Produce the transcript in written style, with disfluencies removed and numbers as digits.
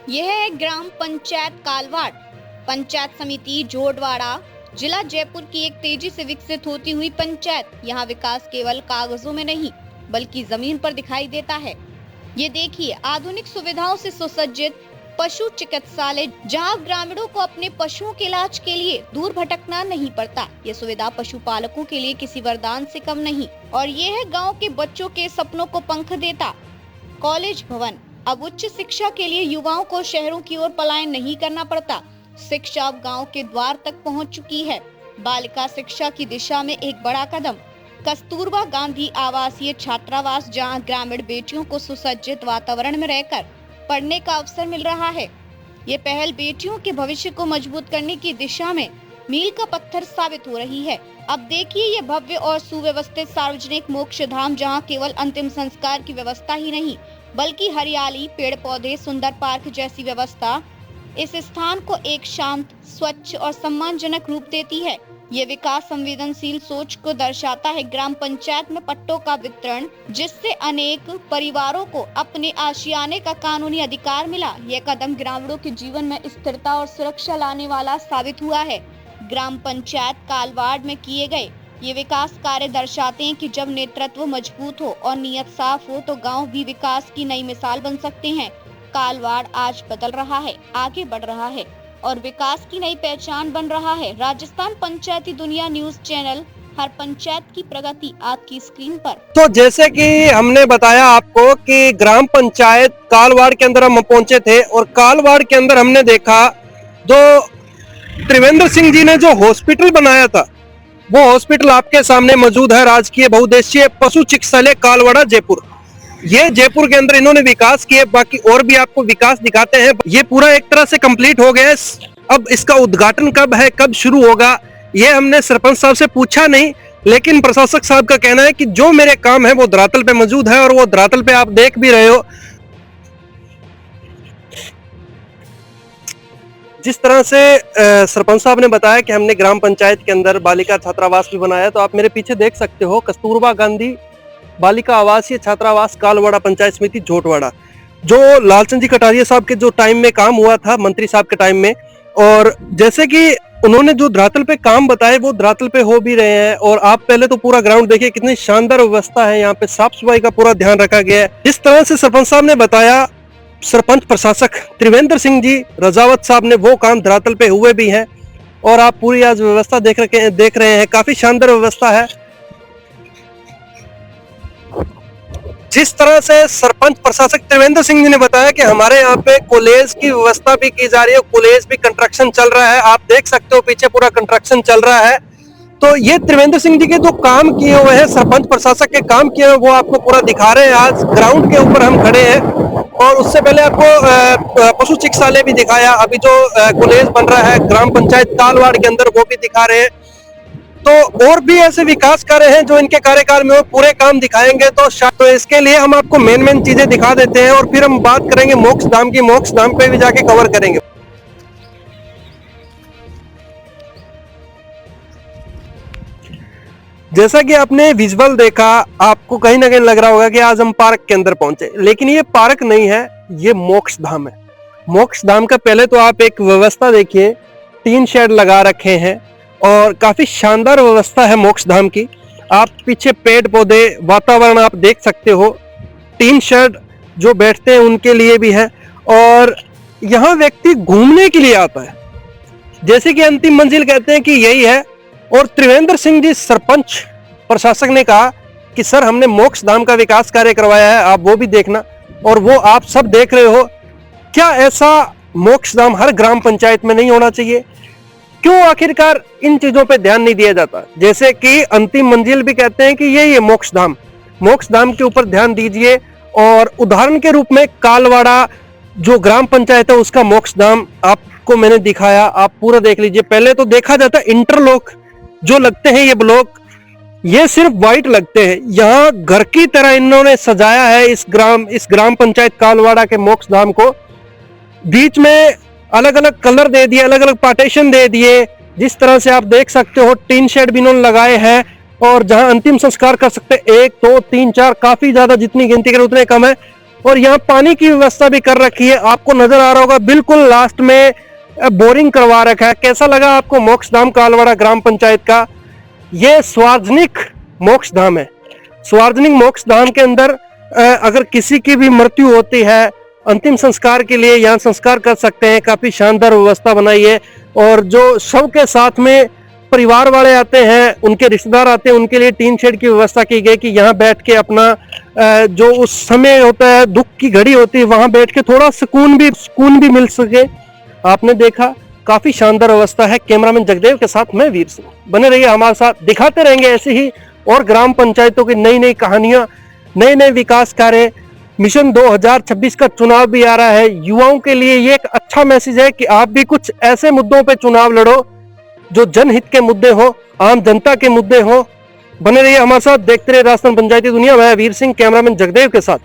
यह है ग्राम पंचायत कालवाड़, पंचायत समिति जोड़वाड़ा, जिला जयपुर की एक तेजी से विकसित होती हुई पंचायत। यहाँ विकास केवल कागजों में नहीं बल्कि जमीन पर दिखाई देता है। ये देखिए, आधुनिक सुविधाओं से सुसज्जित पशु चिकित्सालय, जहाँ ग्रामीणों को अपने पशुओं के इलाज के लिए दूर भटकना नहीं पड़ता। ये सुविधा पशुपालकों के लिए किसी वरदान से कम नहीं। और ये है गाँव के बच्चों के सपनों को पंख देता कॉलेज भवन। अब उच्च शिक्षा के लिए युवाओं को शहरों की ओर पलायन नहीं करना पड़ता। शिक्षा अब गांव के द्वार तक पहुंच चुकी है। बालिका शिक्षा की दिशा में एक बड़ा कदम, कस्तूरबा गांधी आवासीय छात्रावास, जहां ग्रामीण बेटियों को सुसज्जित वातावरण में रहकर पढ़ने का अवसर मिल रहा है। ये पहल बेटियों के भविष्य को मजबूत करने की दिशा में मील का पत्थर साबित हो रही है। अब देखिए ये भव्य और सुव्यवस्थित सार्वजनिक मोक्ष धाम, जहाँ केवल अंतिम संस्कार की व्यवस्था ही नहीं बल्कि हरियाली, पेड़ पौधे, सुंदर पार्क जैसी व्यवस्था इस स्थान को एक शांत, स्वच्छ और सम्मानजनक रूप देती है। ये विकास संवेदनशील सोच को दर्शाता है। ग्राम पंचायत में पट्टों का वितरण, जिससे अनेक परिवारों को अपने आशियाने का कानूनी अधिकार मिला। यह कदम ग्रामीणों के जीवन में स्थिरता और सुरक्षा लाने वाला साबित हुआ है। ग्राम पंचायत कालवाड़ में किए गए ये विकास कार्य दर्शाते हैं कि जब नेतृत्व मजबूत हो और नीयत साफ हो तो गांव भी विकास की नई मिसाल बन सकते हैं। कालवाड़ आज बदल रहा है, आगे बढ़ रहा है और विकास की नई पहचान बन रहा है। राजस्थान पंचायती दुनिया न्यूज चैनल, हर पंचायत की प्रगति आपकी स्क्रीन पर। तो जैसे कि हमने बताया आपको कि ग्राम पंचायत कालवाड़ के अंदर हम पहुंचे थे और कालवाड़ के अंदर हमने देखा जो त्रिवेंद्र सिंह जी ने जो हॉस्पिटल बनाया था, वो हॉस्पिटल आपके सामने मौजूद है। राजकीय बहुउद्देशीय पशु चिकित्सालय कालवाड़ा जयपुर। ये जयपुर के अंदर इन्होंने विकास किए, बाकी और भी आपको विकास दिखाते हैं। ये पूरा एक तरह से कंप्लीट हो गया है। अब इसका उद्घाटन कब है, कब शुरू होगा, ये हमने सरपंच साहब से पूछा नहीं, लेकिन प्रशासक साहब का कहना है कि जो मेरे काम है वो धरातल पे मौजूद है और वो धरातल पे आप देख भी रहे हो। जिस तरह से सरपंच साहब ने बताया कि हमने ग्राम पंचायत के अंदर बालिका छात्रावास भी बनाया, तो आप मेरे पीछे देख सकते हो कस्तूरबा गांधी बालिका आवासीय छात्रावास कालवाड़ा पंचायत समिति जोटवाड़ा, जो लालचंद जी कटारिया साहब के जो टाइम में काम हुआ था, मंत्री साहब के टाइम में। और जैसे कि उन्होंने जो धरातल पे काम बताए वो धरातल पे हो भी रहे हैं। और आप पहले तो पूरा ग्राउंड देखिए, कितनी शानदार व्यवस्था है, यहाँ पे साफ सफाई का पूरा ध्यान रखा गया है। जिस तरह से सरपंच साहब ने बताया, सरपंच प्रशासक त्रिवेंद्र सिंह जी रजावत साहब ने वो काम धरातल पे हुए भी हैं। और आप पूरी आज व्यवस्था देख रहे हैं, काफी शानदार व्यवस्था है। जिस तरह से सरपंच प्रशासक त्रिवेंद्र सिंह जी ने बताया कि हमारे यहाँ पे कॉलेज की व्यवस्था भी की जा रही है, कॉलेज भी कंस्ट्रक्शन चल रहा है। आप देख सकते हो पीछे पूरा कंस्ट्रक्शन चल रहा है। तो ये त्रिवेंद्र सिंह जी के जो काम किए हुए हैं, सरपंच प्रशासक के काम किए हुए, वो आपको पूरा दिखा रहे हैं। आज ग्राउंड के ऊपर हम खड़े हैं और उससे पहले आपको पशु चिकित्सालय भी दिखाया। अभी जो कॉलेज बन रहा है ग्राम पंचायत कालवाड़ के अंदर, वो भी दिखा रहे हैं। तो और भी ऐसे विकास कार्य हैं जो इनके कार्यकाल में पूरे काम दिखाएंगे। तो इसके लिए हम आपको मेन चीजें दिखा देते हैं और फिर हम बात करेंगे मोक्ष धाम की। मोक्ष धाम पे भी जाके कवर करेंगे। जैसा कि आपने विजुअल देखा, आपको कहीं ना कहीं लग रहा होगा कि आज हम पार्क के अंदर पहुंचे, लेकिन ये पार्क नहीं है, ये मोक्ष धाम है। मोक्ष धाम का पहले तो आप एक व्यवस्था देखिए, 3 शेड लगा रखे हैं और काफी शानदार व्यवस्था है मोक्ष धाम की। आप पीछे पेड़ पौधे, वातावरण आप देख सकते हो। 3 शेड जो बैठते हैं उनके लिए भी है और यहाँ व्यक्ति घूमने के लिए आता है। जैसे कि अंतिम मंजिल कहते हैं कि यही है। और त्रिवेंद्र सिंह जी सरपंच प्रशासक ने कहा कि सर, हमने मोक्ष धाम का विकास कार्य करवाया है, आप वो भी देखना। और वो आप सब देख रहे हो। क्या ऐसा मोक्ष धाम हर ग्राम पंचायत में नहीं होना चाहिए? क्यों आखिरकार इन चीजों पे ध्यान नहीं दिया जाता? जैसे कि अंतिम मंजिल भी कहते हैं कि यही है मोक्ष धाम। मोक्ष धाम के ऊपर ध्यान दीजिए। और उदाहरण के रूप में कालवाड़ा जो ग्राम पंचायत है उसका मोक्ष धाम आपको मैंने दिखाया, आप पूरा देख लीजिए। पहले तो देखा जाता है इंटरलॉक जो लगते हैं ये ब्लॉक, ये सिर्फ व्हाइट लगते हैं। यहाँ घर की तरह इन्होंने सजाया है इस ग्राम पंचायत कालवाड़ा के मोक्ष धाम को। बीच में अलग अलग कलर दे दिए, अलग अलग पार्टीशन दे दिए। जिस तरह से आप देख सकते हो, 3 शेड भी इन्होंने लगाए हैं। और जहां अंतिम संस्कार कर सकते 1 2 3 4, काफी ज्यादा, जितनी गिनती करें उतने कम है। और यहाँ पानी की व्यवस्था भी कर रखी है। आपको नजर आ रहा होगा बिल्कुल लास्ट में बोरिंग करवा रखा है। कैसा लगा आपको मोक्षधाम कालवाड़ा ग्राम पंचायत का? ये सार्वजनिक मोक्षधाम है। सार्वजनिक मोक्षधाम के अंदर अगर किसी की भी मृत्यु होती है, अंतिम संस्कार के लिए यहाँ संस्कार कर सकते हैं। काफी शानदार व्यवस्था बनाई है और जो शव के साथ में परिवार वाले आते हैं, उनके रिश्तेदार आते हैं, उनके लिए टीन शेड की व्यवस्था की गई कि यहाँ बैठ के अपना जो उस समय होता है, दुख की घड़ी होती है, वहां बैठ के थोड़ा सुकून भी मिल सके। आपने देखा काफी शानदार व्यवस्था है। कैमरामैन जगदेव के साथ मैं वीर सिंह, बने रहिए हमारे साथ, दिखाते रहेंगे ऐसे ही और ग्राम पंचायतों की नई नई कहानियां, नए नए विकास कार्य। मिशन 2026 का चुनाव भी आ रहा है। युवाओं के लिए ये एक अच्छा मैसेज है कि आप भी कुछ ऐसे मुद्दों पे चुनाव लड़ो जो जनहित के मुद्दे हो, आम जनता के मुद्दे हो। बने रहिए हमारे साथ, देखते रहिए राजस्थान पंचायती दुनिया। मैं वीर सिंह, कैमरामैन जगदेव के साथ।